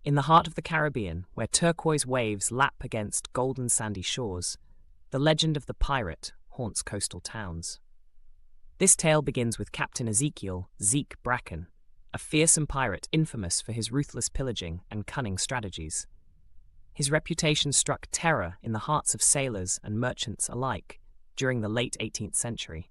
In the heart of the Caribbean, where turquoise waves lap against golden sandy shores, the legend of the pirate haunts coastal towns. This tale begins with Captain Zeke Bracken, a fearsome pirate infamous for his ruthless pillaging and cunning strategies. His reputation struck terror in the hearts of sailors and merchants alike during the late 18th century.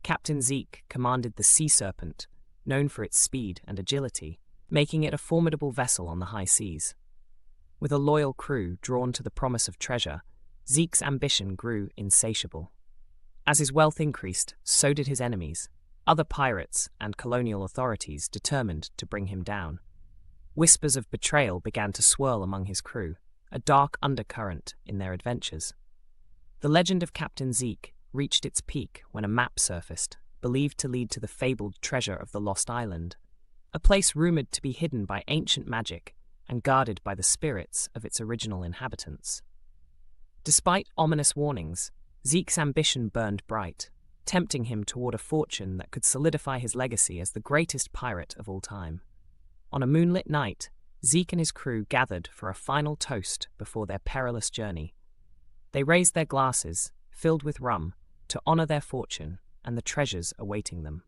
Captain Zeke commanded the Sea Serpent, known for its speed and agility, making it a formidable vessel on the high seas. With a loyal crew drawn to the promise of treasure, Zeke's ambition grew insatiable. As his wealth increased, so did his enemies, other pirates and colonial authorities determined to bring him down. Whispers of betrayal began to swirl among his crew, a dark undercurrent in their adventures. The legend of Captain Zeke reached its peak when a map surfaced, believed to lead to the fabled treasure of the Lost Island, a place rumored to be hidden by ancient magic and guarded by the spirits of its original inhabitants. Despite ominous warnings, Zeke's ambition burned bright, tempting him toward a fortune that could solidify his legacy as the greatest pirate of all time. On a moonlit night, Zeke and his crew gathered for a final toast before their perilous journey. They raised their glasses, filled with rum, to honor their fortune and the treasures awaiting them.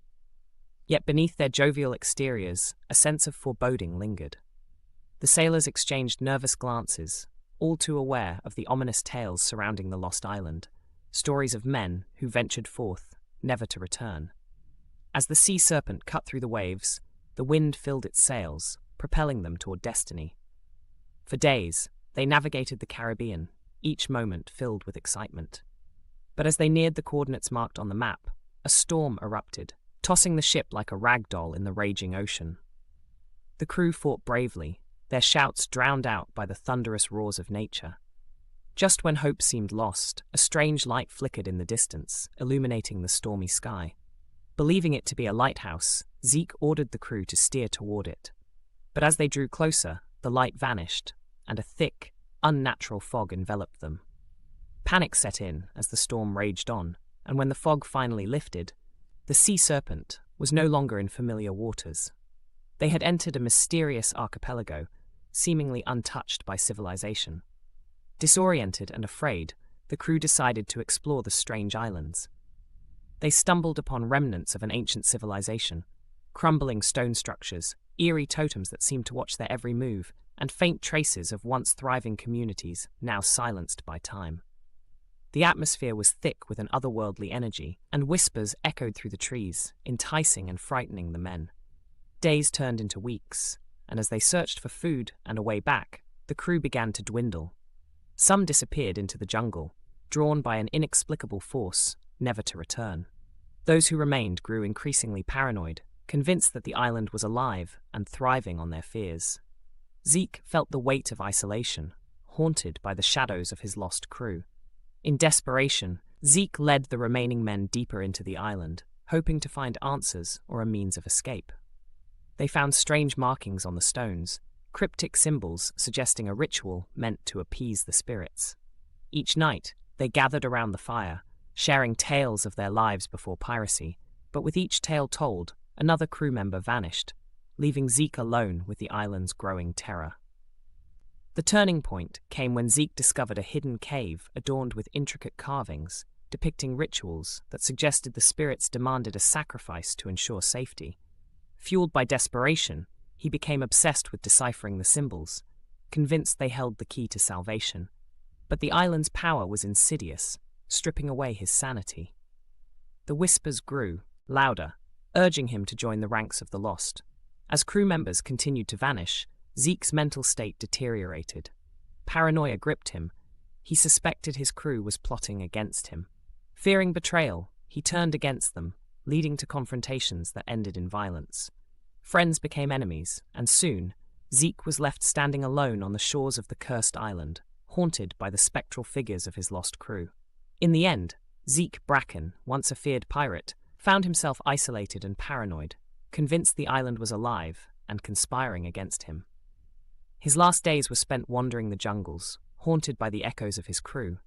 Yet beneath their jovial exteriors, a sense of foreboding lingered. The sailors exchanged nervous glances, all too aware of the ominous tales surrounding the Lost Island, stories of men who ventured forth, never to return. As the Sea Serpent cut through the waves, the wind filled its sails, propelling them toward destiny. For days, they navigated the Caribbean, each moment filled with excitement. But as they neared the coordinates marked on the map, a storm erupted, tossing the ship like a rag doll in the raging ocean. The crew fought bravely, their shouts drowned out by the thunderous roars of nature. Just when hope seemed lost, a strange light flickered in the distance, illuminating the stormy sky. Believing it to be a lighthouse, Zeke ordered the crew to steer toward it. But as they drew closer, the light vanished, and a thick, unnatural fog enveloped them. Panic set in as the storm raged on, and when the fog finally lifted, the Sea Serpent was no longer in familiar waters. They had entered a mysterious archipelago, seemingly untouched by civilization. Disoriented and afraid, the crew decided to explore the strange islands. They stumbled upon remnants of an ancient civilization, crumbling stone structures, eerie totems that seemed to watch their every move, and faint traces of once thriving communities now silenced by time. The atmosphere was thick with an otherworldly energy, and whispers echoed through the trees, enticing and frightening the men. Days turned into weeks, and as they searched for food and a way back, the crew began to dwindle. Some disappeared into the jungle, drawn by an inexplicable force, never to return. Those who remained grew increasingly paranoid, convinced that the island was alive and thriving on their fears. Zeke felt the weight of isolation, haunted by the shadows of his lost crew. In desperation, Zeke led the remaining men deeper into the island, hoping to find answers or a means of escape. They found strange markings on the stones, cryptic symbols suggesting a ritual meant to appease the spirits. Each night, they gathered around the fire, sharing tales of their lives before piracy, but with each tale told, another crew member vanished, leaving Zeke alone with the island's growing terror. The turning point came when Zeke discovered a hidden cave adorned with intricate carvings, depicting rituals that suggested the spirits demanded a sacrifice to ensure safety. Fueled by desperation, he became obsessed with deciphering the symbols, convinced they held the key to salvation. But the island's power was insidious, stripping away his sanity. The whispers grew, louder, urging him to join the ranks of the lost. As crew members continued to vanish, Zeke's mental state deteriorated. Paranoia gripped him. He suspected his crew was plotting against him. Fearing betrayal, he turned against them, leading to confrontations that ended in violence. Friends became enemies, and soon, Zeke was left standing alone on the shores of the cursed island, haunted by the spectral figures of his lost crew. In the end, Zeke Bracken, once a feared pirate, found himself isolated and paranoid, convinced the island was alive and conspiring against him. His last days were spent wandering the jungles, haunted by the echoes of his crew,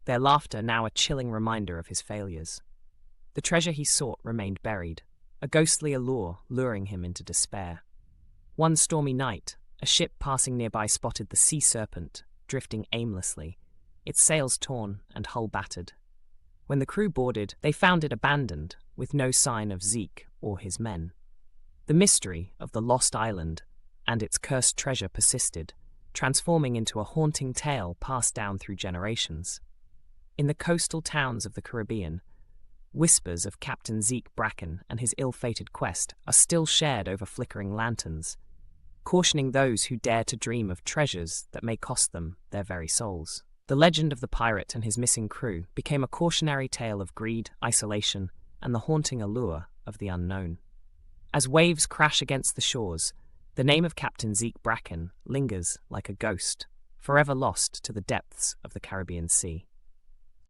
their laughter now a chilling reminder of his failures. The treasure he sought remained buried, a ghostly allure luring him into despair. One stormy night, A ship passing nearby spotted the sea serpent, drifting aimlessly, its sails torn and hull battered. When the crew boarded, they found it abandoned, with no sign of Zeke or his men. The mystery of the lost island and its cursed treasure persisted, transforming into a haunting tale passed down through generations. In the coastal towns of the Caribbean, whispers of Captain Zeke Bracken and his ill-fated quest are still shared over flickering lanterns, cautioning those who dare to dream of treasures that may cost them their very souls. The legend of the pirate and his missing crew became a cautionary tale of greed, isolation, and the haunting allure of the unknown. As waves crash against the shores, the name of Captain Zeke Bracken lingers like a ghost, forever lost to the depths of the Caribbean Sea.